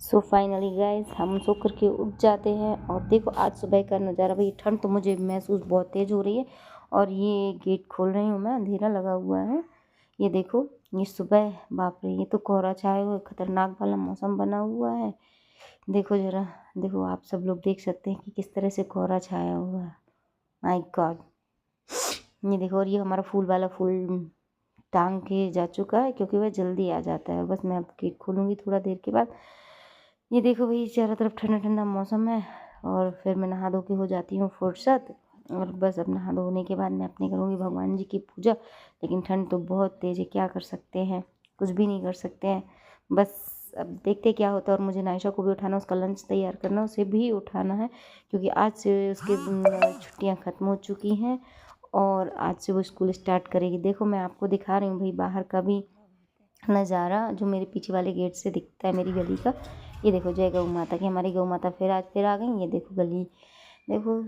So finally guys हम सो कर के उठ जाते हैं और देखो आज सुबह का नज़ारा। भाई ठंड तो मुझे महसूस बहुत तेज़ हो रही है और ये गेट खोल रही हूँ मैं, अंधेरा लगा हुआ है। ये देखो ये सुबह, बाप रे, ये तो कोहरा छाया हुआ खतरनाक वाला मौसम बना हुआ है। देखो जरा, देखो आप सब लोग देख सकते हैं कि किस तरह से कोहरा छाया हुआ है। माय गॉड, ये देखो। और ये हमारा फूल वाला फूल टांग के जा चुका है क्योंकि वह जल्दी आ जाता है। बस मैं अब गेट खोलूँगी थोड़ा देर के बाद। ये देखो भाई, चारों तरफ ठंडा ठंडा मौसम है और फिर मैं नहा धो के हो जाती हूँ फुर्सत। और बस अब नहा धोने के बाद मैं अपने करूँगी भगवान जी की पूजा। लेकिन ठंड तो बहुत तेज़ है, क्या कर सकते हैं, कुछ भी नहीं कर सकते हैं। बस अब देखते क्या होता है। और मुझे नायशा को भी उठाना, उसका लंच तैयार करना, उसे भी उठाना है क्योंकि आज से उसकी छुट्टियाँ ख़त्म हो चुकी हैं और आज से वो स्कूल स्टार्ट करेगी। देखो मैं आपको दिखा रही हूँ भाई बाहर का भी नज़ारा जो मेरे पीछे वाले गेट से दिखता है, मेरी गली का। ये देखो, जय गौ माता की। हमारी गौ माता फिर आ गई। ये देखो गली, देखो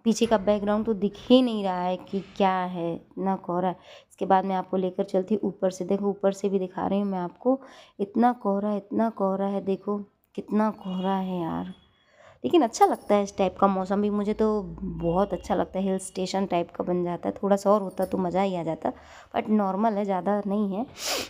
पीछे का बैकग्राउंड तो दिख ही नहीं रहा है कि क्या है, इतना कोहरा है। इसके बाद मैं आपको लेकर चलती हूँ ऊपर से। देखो ऊपर से भी दिखा रही हूँ मैं आपको, इतना कोहरा, इतना कोहरा है। देखो कितना कोहरा है यार। लेकिन अच्छा लगता है इस टाइप का मौसम भी, मुझे तो बहुत अच्छा लगता है। हिल स्टेशन टाइप का बन जाता है। थोड़ा सा और होता तो मज़ा ही आ जाता, बट नॉर्मल है, ज़्यादा नहीं है।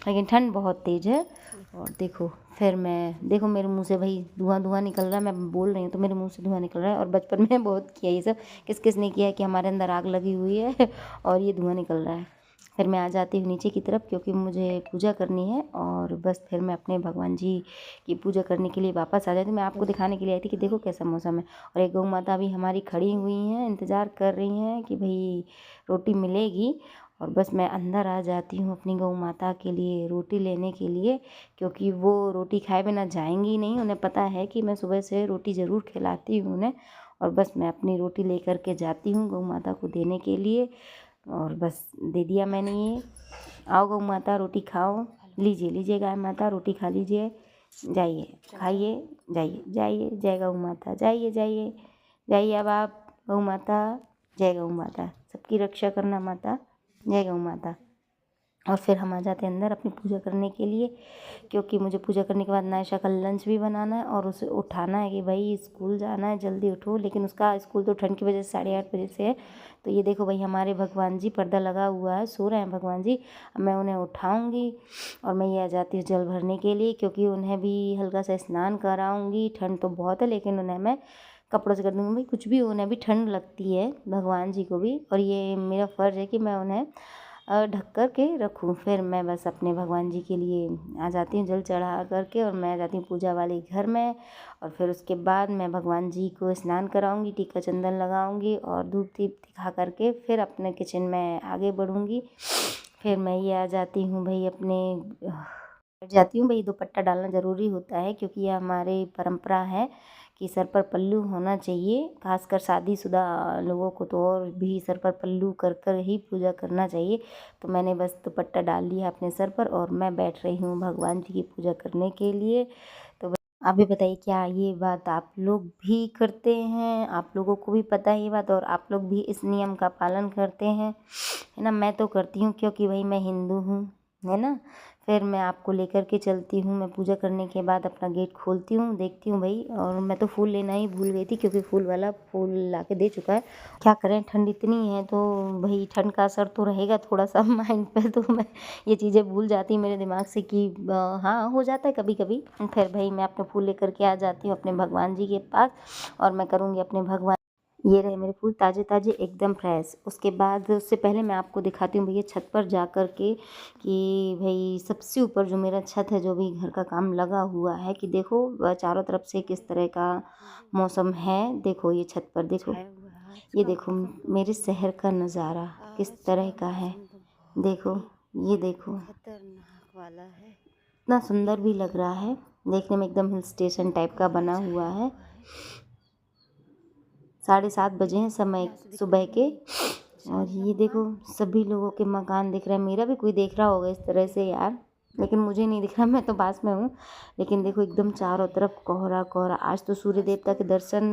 लेकिन ठंड बहुत तेज़ है। और देखो फिर मैं, देखो मेरे मुंह से भाई धुआं धुआं निकल रहा है। मैं बोल रही हूँ तो मेरे मुंह से धुआं निकल रहा है। और बचपन में बहुत किया ये सब। किस किस ने किया है कि हमारे अंदर आग लगी हुई है और ये धुआं निकल रहा है। फिर मैं आ जाती हूँ नीचे की तरफ क्योंकि मुझे पूजा करनी है। और बस फिर मैं अपने भगवान जी की पूजा करने के लिए वापस आ जाती हूँ। मैं आपको दिखाने के लिए आई थी कि देखो कैसा मौसम है। और एक गौ माता भी हमारी खड़ी हुई हैं, इंतज़ार कर रही हैं कि भाई रोटी मिलेगी। और बस मैं अंदर आ जाती हूँ अपनी गौ माता के लिए रोटी लेने के लिए, क्योंकि वो रोटी खाए बिना जाएंगी नहीं। उन्हें पता है कि मैं सुबह से रोटी ज़रूर खिलाती हूँ उन्हें। और बस मैं अपनी रोटी लेकर के जाती हूँ गौ माता को देने के लिए। और बस दे दिया मैंने ये। आओ गौ माता रोटी खाओ, लीजिए लीजिए गाय माता रोटी खा लीजिए, जाइए खाइए, जाइए जाइए, जय गौ माता, जाइए जाइए जाइए। अब आप गौ माता, जय गौ माता, सबकी रक्षा करना माता, जय गौ माता। और फिर हम आ जाते हैं अंदर अपनी पूजा करने के लिए, क्योंकि मुझे पूजा करने के बाद नायशा का लंच भी बनाना है और उसे उठाना है कि भाई स्कूल जाना है, जल्दी उठो। लेकिन उसका स्कूल तो ठंड की वजह से 8:30 बजे से है। तो ये देखो भाई हमारे भगवान जी, पर्दा लगा हुआ है, सो रहे हैं भगवान जी। अब मैं उन्हें उठाऊँगी और मैं ये आ जाती हूँ जल भरने के लिए, क्योंकि उन्हें भी हल्का सा स्नान कराऊँगी। ठंड तो बहुत है लेकिन उन्हें मैं कपड़ों से कर दूँगी। भाई कुछ भी, उन्हें भी ठंड लगती है, भगवान जी को भी। और ये मेरा फ़र्ज़ है कि मैं उन्हें ढक कर के रखूँ। फिर मैं बस अपने भगवान जी के लिए आ जाती हूँ जल चढ़ा करके, और मैं आ जाती हूँ पूजा वाले घर में। और फिर उसके बाद मैं भगवान जी को स्नान कराऊँगी, टीका चंदन लगाऊँगी और धूप दीप दिखा करके फिर अपने किचन में आगे बढ़ूँगी। फिर मैं ये आ जाती हूँ भाई अपने बैठ जाती हूँ। भाई दुपट्टा डालना ज़रूरी होता है क्योंकि यह हमारी परंपरा है कि सर पर पल्लू होना चाहिए। खासकर शादीशुदा लोगों को तो और भी सर पर पल्लू कर कर ही पूजा करना चाहिए। तो मैंने बस दुपट्टा डाल लिया अपने सर पर और मैं बैठ रही हूँ भगवान जी की पूजा करने के लिए। तो आप भी बताइए, क्या ये बात आप लोग भी करते हैं? आप लोगों को भी पता है ये बात और आप लोग भी इस नियम का पालन करते हैं, है ना? मैं तो करती हूँ क्योंकि भाई मैं हिंदू हूँ, है ना? फिर मैं आपको लेकर के चलती हूँ। मैं पूजा करने के बाद अपना गेट खोलती हूँ, देखती हूँ भाई। और मैं तो फूल लेना ही भूल गई थी क्योंकि फूल वाला फूल ला के दे चुका है। क्या करें, ठंड इतनी है तो भाई ठंड का असर तो रहेगा थोड़ा सा माइंड पे। तो मैं ये चीज़ें भूल जाती मेरे दिमाग से कि हाँ, हो जाता है कभी कभी। फिर भाई मैं अपने फूल लेकर के आ जाती हूँ अपने भगवान जी के पास और मैं करूँगी अपने भगवान। ये रहे मेरे फूल, ताज़े ताज़े एकदम फ्रेश। उसके बाद उससे पहले मैं आपको दिखाती हूँ भैया छत पर जा कर के कि भाई सबसे ऊपर जो मेरा छत है, जो भी घर का काम लगा हुआ है, कि देखो वह चारों तरफ से किस तरह का मौसम है। देखो ये छत पर देखो, ये देखो मेरे शहर का नज़ारा किस तरह का है। देखो ये देखो, खतरनाक वाला है। इतना सुंदर भी लग रहा है देखने में, एकदम हिल स्टेशन टाइप का बना हुआ है। 7:30 बजे हैं समय सुबह के। और ये देखो सभी लोगों के मकान दिख रहे हैं। मेरा भी कोई देख रहा होगा इस तरह से यार, लेकिन मुझे नहीं दिख रहा, मैं तो पास में हूँ। लेकिन देखो एकदम चारों तरफ कोहरा कोहरा। आज तो सूर्य देवता के दर्शन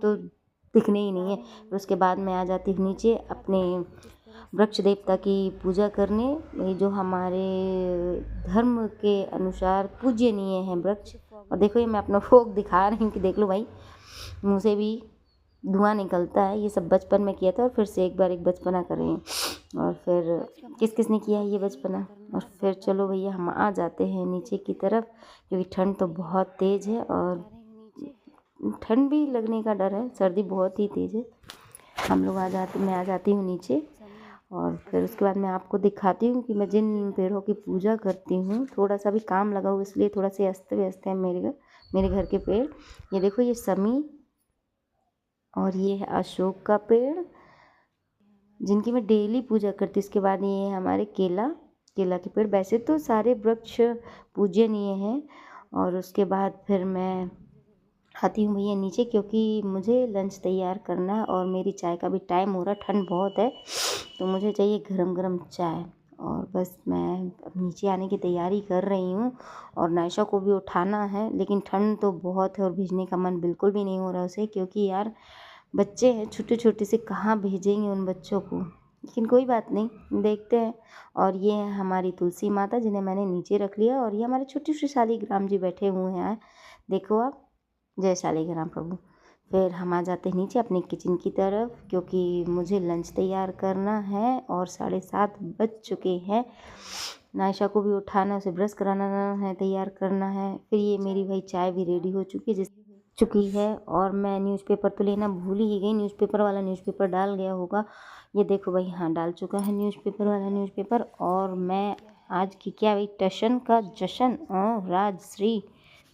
तो दिखने ही नहीं है। फिर उसके बाद मैं आ जाती हूँ नीचे अपने वृक्ष देवता की पूजा करने। ये जो हमारे धर्म के अनुसार पूजनीय है वृक्ष। और देखो ये मैं अपना फोक दिखा रही हूँ कि देख लो भाई, मुँह से भी धुआं निकलता है। ये सब बचपन में किया था और फिर से एक बार एक बचपना कर रही हूँ। और फिर किस किस ने किया है ये बचपना। और फिर चलो भैया हम आ जाते हैं नीचे की तरफ, क्योंकि ठंड तो बहुत तेज़ है और ठंड भी लगने का डर है, सर्दी बहुत ही तेज़ है। मैं आ जाती हूँ नीचे। और फिर उसके बाद मैं आपको दिखाती हूँ कि मैं जिन पेड़ों की पूजा करती हूँ, थोड़ा सा भी काम लगा हुआ इसलिए थोड़ा से अस्त व्यस्त है मेरे घर के पेड़। ये देखो ये समी और ये है अशोक का पेड़ जिनकी मैं डेली पूजा करती हूँ। इसके बाद ये है हमारे केला के पेड़। वैसे तो सारे वृक्ष पूजनीय हैं। और उसके बाद फिर मैं आती हूँ भैया नीचे, क्योंकि मुझे लंच तैयार करना है और मेरी चाय का भी टाइम हो रहा है। ठंड बहुत है तो मुझे चाहिए गरम गरम चाय। और बस मैं अब नीचे आने की तैयारी कर रही हूँ और नायशा को भी उठाना है, लेकिन ठंड तो बहुत है और भेजने का मन बिल्कुल भी नहीं हो रहा उसे, क्योंकि यार बच्चे हैं छोटे छोटे से, कहाँ भेजेंगे उन बच्चों को। लेकिन कोई बात नहीं, देखते हैं। और ये है हमारी तुलसी माता जिन्हें मैंने नीचे रख लिया। और ये हमारे छोटे छोटे शालिग्राम जी बैठे हुए हैं, देखो आप, जय शालिग्राम प्रभु। फिर हम आ जाते हैं नीचे अपने किचन की तरफ, क्योंकि मुझे लंच तैयार करना है और 7:30 बज चुके हैं। नायशा को भी उठाना, उसे ब्रश कराना है, तैयार करना है। फिर ये मेरी भाई चाय भी रेडी हो चुकी है। और मैं न्यूज़पेपर तो लेना भूल ही गई, न्यूज़पेपर वाला न्यूज़पेपर डाल गया होगा। ये देखो भाई, हाँ डाल चुका है न्यूज़पेपर वाला न्यूज़पेपर। और मैं आज की क्या भाई, टशन का जश्न, राजश्री,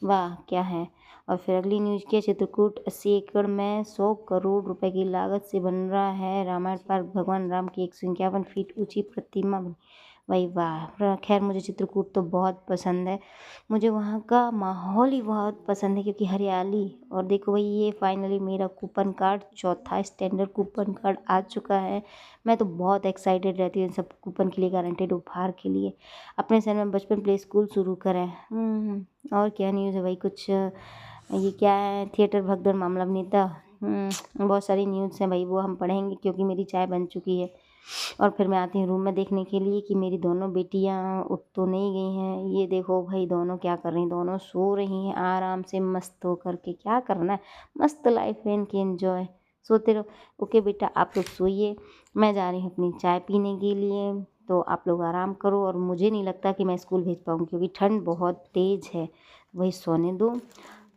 वाह क्या है। और फिर अगली न्यूज़ के चित्रकूट 80 एकड़ में 100 करोड़ रुपए की लागत से बन रहा है रामायण पार्क। भगवान राम की 151 फीट ऊंची प्रतिमा बनी। भाई वाह, खैर मुझे चित्रकूट तो बहुत पसंद है, मुझे वहाँ का माहौल ही बहुत पसंद है, क्योंकि हरियाली। और देखो भाई, ये फाइनली मेरा कूपन कार्ड, चौथा स्टैंडर्ड कूपन कार्ड आ चुका है। मैं तो बहुत एक्साइटेड रहती हूँ इन सब कूपन के लिए, गारंटेड उपहार के लिए। अपने शहर में बचपन प्ले स्कूल शुरू करें। और क्या न्यूज़ है भाई, कुछ ये क्या है, थिएटर भगदड़ मामला अभिनेता। बहुत सारी न्यूज़ हैं भाई, वो हम पढ़ेंगे, क्योंकि मेरी चाय बन चुकी है। और फिर मैं आती हूँ रूम में देखने के लिए कि मेरी दोनों बेटियाँ उठ तो नहीं गई हैं। ये देखो भाई, दोनों क्या कर रही हैं, दोनों सो रही हैं आराम से मस्त होकर के। क्या करना है, मस्त लाइफ है इनकी, एंजॉय, सोते रहो। ओके बेटा, आप लोग सोइए, मैं जा रही हूँ अपनी चाय पीने के लिए। तो आप लोग आराम करो। और मुझे नहीं लगता कि मैं स्कूल भेज पाऊँगी, क्योंकि ठंड बहुत तेज़ है। वही सोने दो,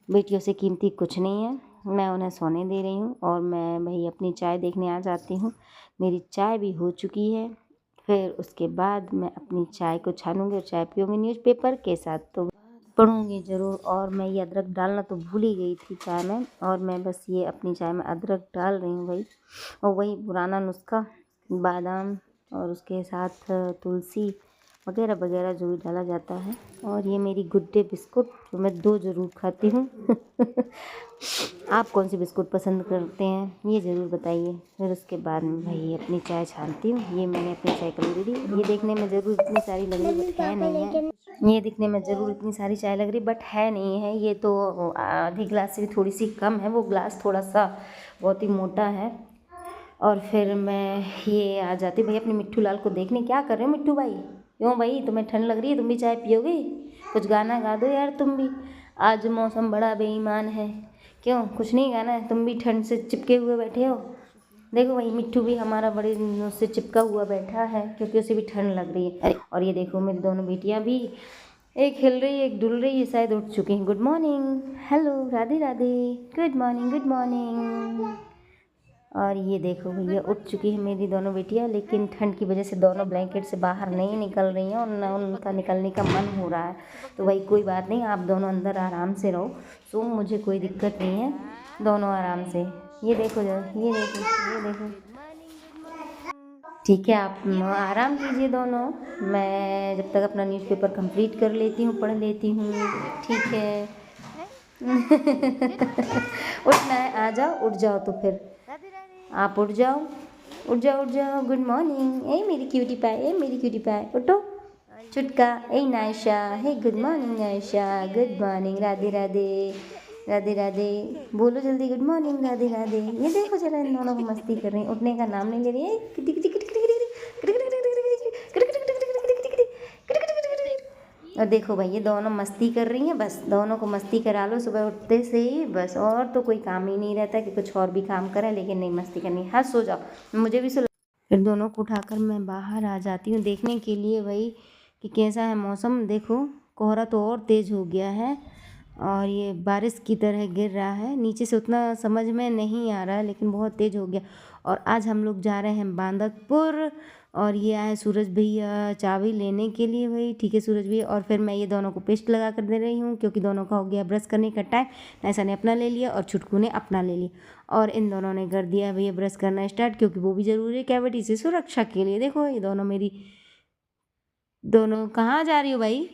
बेटियों से कीमती कुछ नहीं है। मैं उन्हें सोने दे रही हूँ और मैं भाई अपनी चाय देखने आ जाती हूँ। मेरी चाय भी हो चुकी है। फिर उसके बाद मैं अपनी चाय को छानूंगी और चाय पीऊँगी न्यूज़पेपर के साथ, तो पढ़ूँगी ज़रूर। और मैं ये अदरक डालना तो भूल ही गई थी चाय में, और मैं बस ये अपनी चाय में अदरक डाल रही हूँ भाई। और वही पुराना नुस्खा, बादाम और उसके साथ तुलसी वगैरह वगैरह जो भी डाला जाता है। और ये मेरी गुड डे बिस्कुट, जो मैं 2 ज़रूर खाती हूँ। आप कौन सी बिस्कुट पसंद करते हैं ये ज़रूर बताइए। फिर उसके बाद में भाई अपनी चाय छानती हूँ। ये मैंने अपनी चाय कर ली। ये देखने में ज़रूर इतनी सारी लग रही बट है नहीं है। ये दिखने में ज़रूर इतनी सारी चाय लग रही बट है नहीं है। ये तो आधी ग्लास से भी थोड़ी सी कम है, वो ग्लास थोड़ा सा बहुत ही मोटा है। और फिर मैं ये आ जाती भाई अपने मिट्टू लाल को देखने। क्या कर रहे हो मिट्टू भाई? क्यों भाई, तुम्हें ठंड लग रही है, तुम भी चाय पियोगे? कुछ गाना गा दो यार तुम भी, आज मौसम बड़ा बेईमान है। क्यों, कुछ नहीं गाना है? तुम भी ठंड से चिपके हुए बैठे हो। देखो भाई, मिट्टू भी हमारा बड़े दिनों से चिपका हुआ बैठा है, क्योंकि उसे भी ठंड लग रही है। अरे, और ये देखो मेरी दोनों बेटियां भी, एक हिल रही है एक डुल रही है, शायद उठ चुकी हैं। Good morning, hello, Radhe Radhe, good morning good morning. और ये देखो भैया, उठ चुकी है मेरी दोनों बेटियां, लेकिन ठंड की वजह से दोनों ब्लैंकेट से बाहर नहीं निकल रही हैं और न उनका निकलने का मन हो रहा है। तो भाई कोई बात नहीं, आप दोनों अंदर आराम से रहो, सो मुझे कोई दिक्कत नहीं है, दोनों आराम से। ये देखो जरा, ये देखो, ठीक है, आप आराम कीजिए दोनों। मैं जब तक अपना न्यूज़पेपर कंप्लीट कर लेती हूँ, पढ़ लेती हूँ, ठीक है। उठना है, आ जाओ, उठ जाओ तो फिर आप उठ जाओ, उठ जाओ, उठ जाओ। गुड मॉर्निंग, ए मेरी क्यूटी पाए, ए मेरी क्यूटी पाए, उठो चुटका। ए Naisha, hey good morning Naisha, good morning, Radhe Radhe, Radhe Radhe, बोलो जल्दी गुड मॉर्निंग, राधे राधे। ये देखो जरा इन दोनों को मस्ती कर रही हैं, उठने का नाम नहीं ले रही है। Kitty kitty kitty kitty kitty. और देखो भाई ये दोनों मस्ती कर रही हैं, बस दोनों को मस्ती करा लो सुबह उठते से ही, बस और तो कोई काम ही नहीं रहता कि कुछ और भी काम करें, लेकिन नहीं मस्ती करनी। हाँ सो जाओ, मुझे भी फिर दोनों को उठाकर मैं बाहर आ जाती हूँ देखने के लिए भाई कि कैसा है मौसम। देखो कोहरा तो और तेज़ हो गया है और ये बारिश की तरह गिर रहा है, नीचे से उतना समझ में नहीं आ रहा है लेकिन बहुत तेज़ हो गया। और आज हम लोग जा रहे हैं बांदकपुर और ये आए सूरज भैया चाबी लेने के लिए। भाई ठीक है सूरज भैया। और फिर मैं ये दोनों को पेस्ट लगा कर दे रही हूँ क्योंकि दोनों का हो गया ब्रश करने का टाइम। ऐसा ने अपना ले लिया और छुटकू ने अपना ले लिया और इन दोनों ने कर दिया भैया ब्रश करना स्टार्ट, क्योंकि वो भी ज़रूरी है कैविटी से सुरक्षा के लिए। देखो ये दोनों मेरी दोनों कहाँ जा रही हो भाई,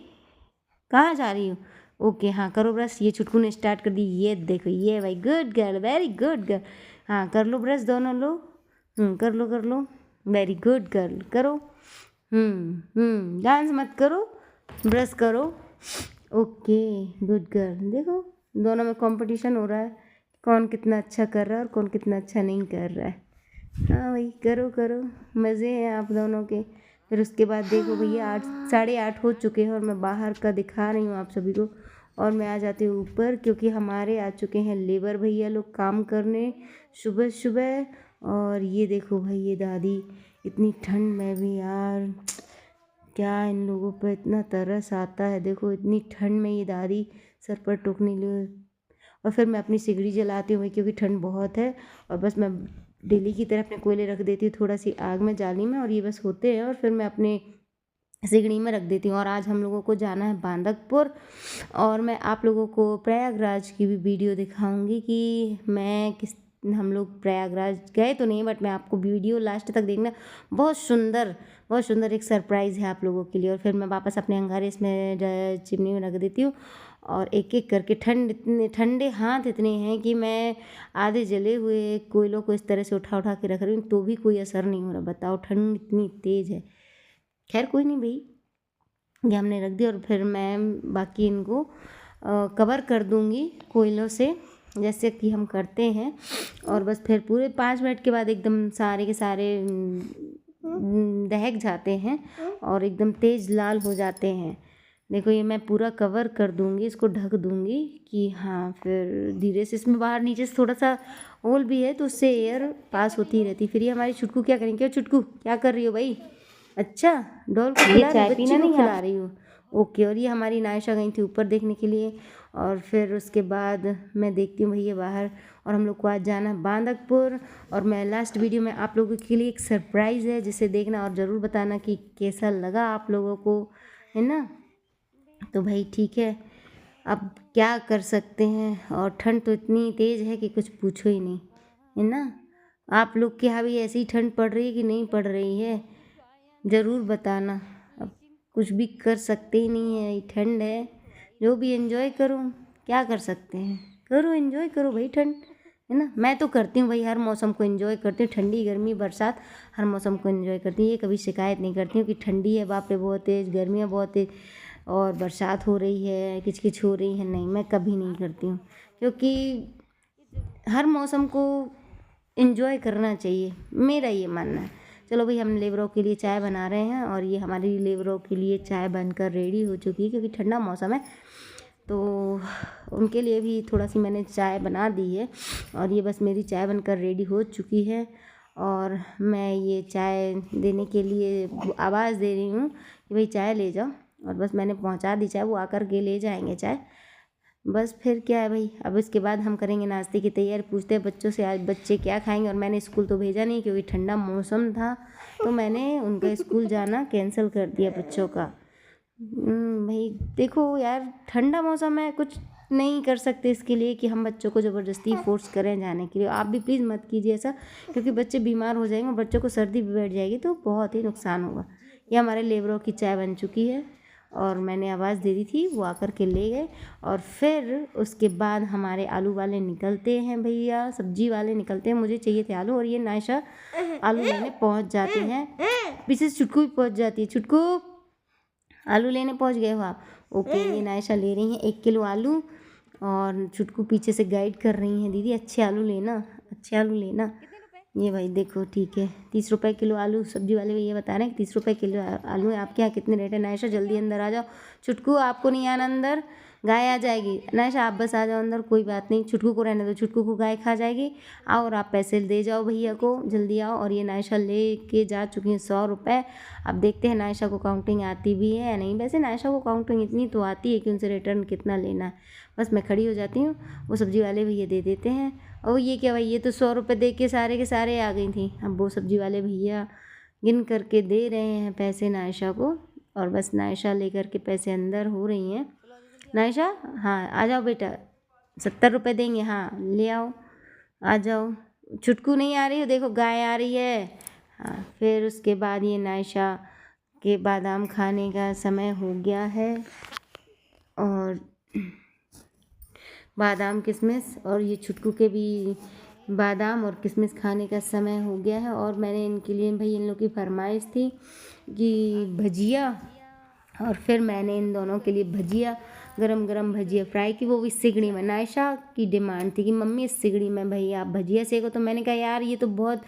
कहाँ जा रही हो? ओके हाँ करो ब्रश। ये छुटकू ने स्टार्ट कर दी, ये देखो ये भाई good girl, very good girl. हाँ कर लो ब्रश दोनों लोग, कर लो वेरी गुड गर्ल, करो। डांस मत करो, ब्रश करो। Okay good girl. देखो दोनों में कंपटीशन हो रहा है, कौन कितना अच्छा कर रहा है और कौन कितना अच्छा नहीं कर रहा है। हाँ भाई करो करो, मज़े हैं आप दोनों के। फिर उसके बाद देखो भैया 8:30 हो चुके हैं और मैं बाहर का दिखा रही हूँ आप सभी को। और मैं आ जाती हूँ ऊपर क्योंकि हमारे आ चुके हैं लेबर भैया लोग काम करने सुबह सुबह। और ये देखो भाई ये दादी, इतनी ठंड में भी यार क्या इन लोगों पर इतना तरस आता है। देखो इतनी ठंड में ये दादी सर पर टोकने लिए। और फिर मैं अपनी सिगड़ी जलाती हूँ क्योंकि ठंड बहुत है। और बस मैं डेली की तरह अपने कोयले रख देती हूँ थोड़ा सी आग में जाली में, और ये बस होते हैं और फिर मैं अपने सिगड़ी में रख देती हूँ। और आज हम लोगों को जाना है बांदकपुर और मैं आप लोगों को प्रयागराज की भी वीडियो दिखाऊंगी कि हम लोग प्रयागराज गए तो नहीं, बट मैं आपको वीडियो लास्ट तक देखना। बहुत सुंदर एक सरप्राइज़ है आप लोगों के लिए। और फिर मैं वापस अपने अंगारे इसमें चिमनी में रख देती हूँ और एक एक करके ठंडे हाथ इतने हैं कि मैं आधे जले हुए कोयलों को इस तरह से उठा उठा के रख रही हूँ तो भी कोई असर नहीं हो रहा। बताओ ठंड इतनी तेज़ है। खैर कोई नहीं भाई, ये हमने रख दिया और फिर मैं बाकी इनको कवर कर दूँगी कोयलों से जैसे कि हम करते हैं। और बस फिर पूरे 5 मिनट के बाद एकदम सारे के सारे दहक जाते हैं और एकदम तेज़ लाल हो जाते हैं। देखो ये मैं पूरा कवर कर दूँगी, इसको ढक दूँगी कि हाँ फिर धीरे से इसमें बाहर नीचे से थोड़ा सा होल भी है तो उससे एयर पास होती रहती। फिर ये हमारी छुटकू क्या करेंगे? छुटकू क्या कर रही हो भाई? अच्छा डॉल को खिला रही, बच्ची को खिला रही हो। ओके। और ये हमारी नायशा गई थी ऊपर देखने के लिए और फिर उसके बाद मैं देखती हूँ भैया बाहर। और हम लोग को आज जाना है बांदकपुर। और मैं लास्ट वीडियो में आप लोगों के लिए एक सरप्राइज़ है जिसे देखना और ज़रूर बताना कि कैसा लगा आप लोगों को, है ना? तो भाई ठीक है, अब क्या कर सकते हैं। और ठंड तो इतनी तेज़ है कि कुछ पूछो ही नहीं, है ना? आप लोग के यहाँ भी ऐसी ही ठंड पड़ रही है कि नहीं पड़ रही है? ज़रूर बताना। अब कुछ भी कर सकते ही नहीं है, ठंड है। जो भी एंजॉय करो, क्या कर सकते हैं, करो एंजॉय करो भाई ठंड, है ना? मैं तो करती हूँ भाई, हर मौसम को एंजॉय करती हूँ, ठंडी गर्मी बरसात हर मौसम को एंजॉय करती हूँ। ये कभी शिकायत नहीं करती हूँ कि ठंडी है बाप रे बहुत तेज़, गर्मी है बहुत तेज़ और बरसात हो रही है, किचकिच हो रही है, नहीं मैं कभी नहीं करती हूँ। क्योंकि हर मौसम को एंजॉय करना चाहिए, मेरा ये मानना है। चलो भाई हम लेबरों के लिए चाय बना रहे हैं और ये हमारी लेबरों के लिए चाय बनकर रेडी हो चुकी है क्योंकि ठंडा मौसम है तो उनके लिए भी थोड़ा सी मैंने चाय बना दी है। और ये बस मेरी चाय बनकर रेडी हो चुकी है और मैं ये चाय देने के लिए आवाज़ दे रही हूँ कि भाई चाय ले जाओ। और बस मैंने पहुँचा दी चाय, वो आकर के ले जाएंगे चाय। बस फिर क्या है भाई, अब इसके बाद हम करेंगे नाश्ते की तैयारी। पूछते हैं बच्चों से आज बच्चे क्या खाएंगे। और मैंने स्कूल तो भेजा नहीं क्योंकि ठंडा मौसम था तो मैंने उनका स्कूल जाना कैंसिल कर दिया बच्चों का। भाई देखो यार ठंडा मौसम है, कुछ नहीं कर सकते इसके लिए कि हम बच्चों को ज़बरदस्ती फोर्स करें जाने के लिए। आप भी प्लीज़ मत कीजिए ऐसा क्योंकि बच्चे बीमार हो जाएंगे, बच्चों को सर्दी भी बैठ जाएगी तो बहुत ही नुकसान होगा। ये हमारे लेबरों की चाय बन चुकी है और मैंने आवाज़ दे दी थी, वो आकर के ले गए। और फिर उसके बाद हमारे आलू वाले निकलते हैं भैया, सब्जी वाले निकलते हैं। मुझे चाहिए थे आलू और ये नायशा आलू लेने पहुंच जाते हैं। पीछे से छुटकू भी पहुंच जाती है। छुटकू आलू लेने पहुंच गए हो आप? ओके। ये नायशा ले रही हैं 1 किलो आलू और छुटकू पीछे से गाइड कर रही हैं, दीदी अच्छे आलू लेना, अच्छे आलू लेना। ये भाई देखो, ठीक है 30 रुपए किलो आलू। सब्जी वाले भैया बता रहे हैं कि 30 रुपए किलो आलू है। आपके यहाँ कितने रेट है? नायशा जल्दी अंदर आ जाओ। छुटकू आपको नहीं आना अंदर, गाय आ जाएगी। नायशा आप बस आ जाओ अंदर, कोई बात नहीं, छुटकू को रहने दो, छुटकू को गाय खा जाएगी। आओ और आप पैसे दे जाओ भैया को, जल्दी आओ। और ये नायशा ले के जा चुकी है 100 रुपये। अब देखते हैं नायशा को काउंटिंग आती भी है या नहीं। वैसे नायशा को काउंटिंग इतनी तो आती है कि उनसे रिटर्न कितना लेना है। बस मैं खड़ी हो जाती हूँ, वो सब्जी वाले भैया दे देते हैं। और ये क्या भाई, ये तो 100 रुपये दे के सारे आ गई थी। अब वो सब्जी वाले भैया गिन करके दे रहे हैं पैसे नायशा को, और बस नायशा लेकर के पैसे अंदर हो रही हैं। नायशा, हाँ आ जाओ बेटा, 70 रुपये देंगे, हाँ ले आओ, आ जाओ। छुटकू नहीं आ रही हो, देखो गाय आ रही है। हाँ, फिर उसके बाद ये नायशा के बादाम खाने का समय हो गया है, और बादाम किशमिश, और ये छुटकू के भी बादाम और किशमिश खाने का समय हो गया है। और मैंने इनके लिए, भाई इन लोग की फरमाइश थी कि भजिया, और फिर मैंने इन दोनों के लिए भजिया, गरम गरम भजिया फ्राई की, वो भी सिगड़ी में। नायशा की डिमांड थी कि मम्मी इस सिगड़ी में भैया आप भजिया सेको। तो मैंने कहा यार ये तो बहुत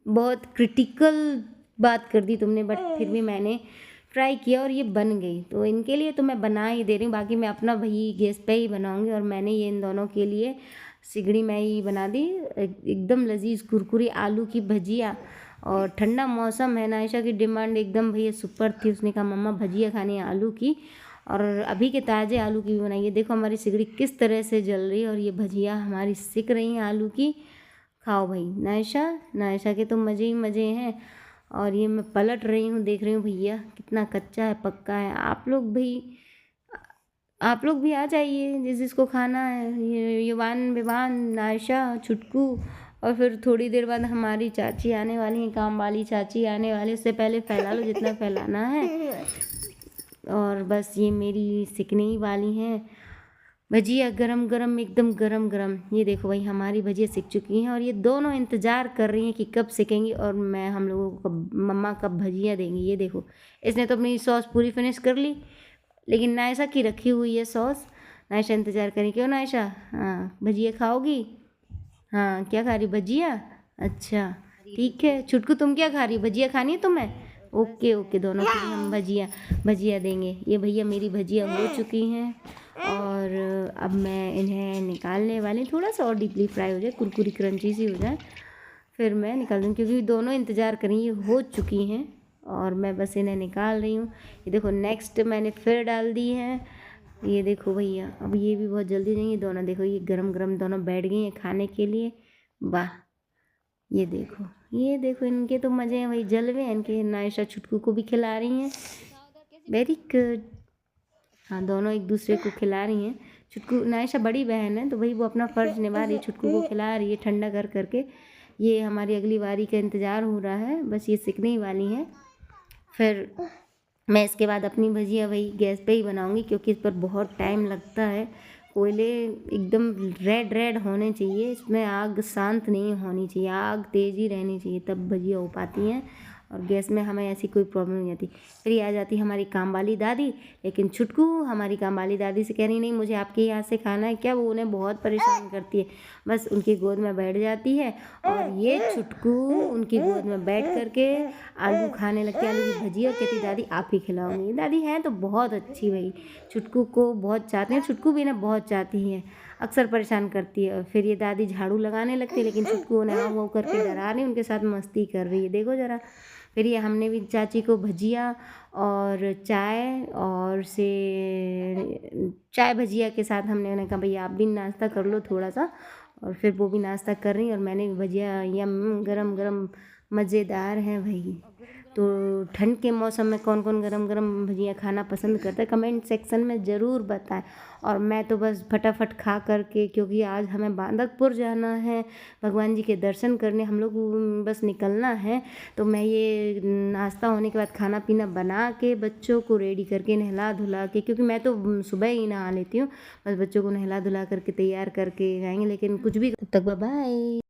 बहुत क्रिटिकल बात कर दी तुमने, बट फिर भी मैंने ट्राई किया और ये बन गई। तो इनके लिए तो मैं बना ही दे रही हूँ, बाकी मैं अपना भाई गैस पे ही बनाऊँगी। और मैंने ये इन दोनों के लिए सिगड़ी में ही बना दी, एकदम लजीज कुरकुरी आलू की भजिया। और ठंडा मौसम है, नायशा की डिमांड एकदम भैया सुपर थी, उसने कहा मम्मा भजिया खानी है आलू की, और अभी के ताज़े आलू की भी बनाइए। देखो हमारी सिगड़ी किस तरह से जल रही है, और ये भजिया हमारी सिक रही हैं आलू की। खाओ भाई नायशा, नायशा के तो मज़े ही मज़े हैं। और ये मैं पलट रही हूँ, देख रही हूँ भैया कितना कच्चा है पक्का है। आप लोग भी आ जाइए जिस जिसको खाना है। ये युवान विवान, नायशा, छुटकू, और फिर थोड़ी देर बाद हमारी चाची आने वाली हैं, काम वाली चाची आने वाली। उससे पहले फैला लो जितना फैलाना है। और बस ये मेरी सिकने ही वाली हैं भजिया, गरम गरम, एकदम गरम गरम। ये देखो भाई हमारी भजिया सिक चुकी हैं, और ये दोनों इंतज़ार कर रही हैं कि कब सिकेंगी और मैं हम लोगों को मम्मा कब भजिया देंगी। ये देखो इसने तो अपनी सॉस पूरी फिनिश कर ली, लेकिन नायशा की रखी हुई है सॉस। नायशा इंतज़ार करें, क्यों नायशा? हाँ भजिया खाओगी? हाँ क्या खा रही, भजिया? अच्छा ठीक है। छुटकू तुम क्या खा रही, भजिया खानी है तुम्हें? ओके ओके, दोनों के लिए हम भजिया देंगे। ये भैया मेरी भजिया हो चुकी हैं, और अब मैं इन्हें निकालने वाली, थोड़ा सा और डीपली फ्राई हो जाए, कुरकुरी क्रंची सी हो जाए, फिर मैं निकाल दूँ, क्योंकि दोनों इंतज़ार करें, ये हो चुकी हैं और मैं बस इन्हें निकाल रही हूँ। ये देखो नेक्स्ट मैंने फिर डाल दी है। ये देखो भैया, अब ये भी बहुत जल्दी नहीं, दोनों देखो ये गरम गरम दोनों बैठ गई हैं खाने के लिए। वाह, ये देखो इनके तो मज़े हैं भाई, जलवे हैं इनके। नायशा छुटकू को भी खिला रही हैं, वेरी गुड। हाँ दोनों एक दूसरे को खिला रही हैं। छुटकू, नायशा बड़ी बहन है तो भाई वो अपना फ़र्ज़ निभा रही है, छुटकू को खिला रही है ठंडा कर करके। ये हमारी अगली बारी का इंतज़ार हो रहा है, बस ये सिकने ही वाली हैं। फिर मैं इसके बाद अपनी भजिया वही गैस पे ही बनाऊंगी, क्योंकि इस पर बहुत टाइम लगता है। कोयले एकदम रेड रेड होने चाहिए, इसमें आग शांत नहीं होनी चाहिए, आग तेज़ ही रहनी चाहिए, तब भजिया हो पाती हैं। और गैस में हमें ऐसी कोई प्रॉब्लम नहीं आती। फिर ये आ जाती हमारी काम वाली दादी, लेकिन छुटकू हमारी काम वाली दादी से कह रही नहीं मुझे आपके यहाँ से खाना है क्या, वो उन्हें बहुत परेशान करती है। बस उनकी गोद में बैठ जाती है और ये छुटकू उनकी गोद में बैठ करके आलू खाने लगती है, आलू की भजिया, और कहती दादी आप ही खिलाऊंगी। दादी हैं तो बहुत अच्छी भाई, छुटकू को बहुत चाहते हैं, छुटकू भी इन्हें बहुत चाहती हैं, अक्सर परेशान करती है। और फिर ये दादी झाड़ू लगाने लगती है, लेकिन छुटकू उन्हें हाँ वो करके डरा रही, उनके साथ मस्ती कर रही है, देखो ज़रा। फिर ये हमने भी चाची को भजिया और चाय भजिया के साथ हमने उन्हें कहा भैया आप भी नाश्ता कर लो थोड़ा सा, और फिर वो भी नाश्ता कर रही और मैंने भी भजिया, यम गरम गरम मज़ेदार हैं भाई। तो ठंड के मौसम में कौन कौन गरम गरम भजिया खाना पसंद करता है कमेंट सेक्शन में ज़रूर बताएं। और मैं तो बस फटाफट खा करके, क्योंकि आज हमें बांदकपुर जाना है भगवान जी के दर्शन करने, हम लोग बस निकलना है, तो मैं ये नाश्ता होने के बाद खाना पीना बना के बच्चों को रेडी करके नहला धुला के, क्योंकि मैं तो सुबह ही नहा लेती हूँ, बस बच्चों को नहला धुला करके तैयार करके जाएंगे। लेकिन कुछ भी, तब तक बाय।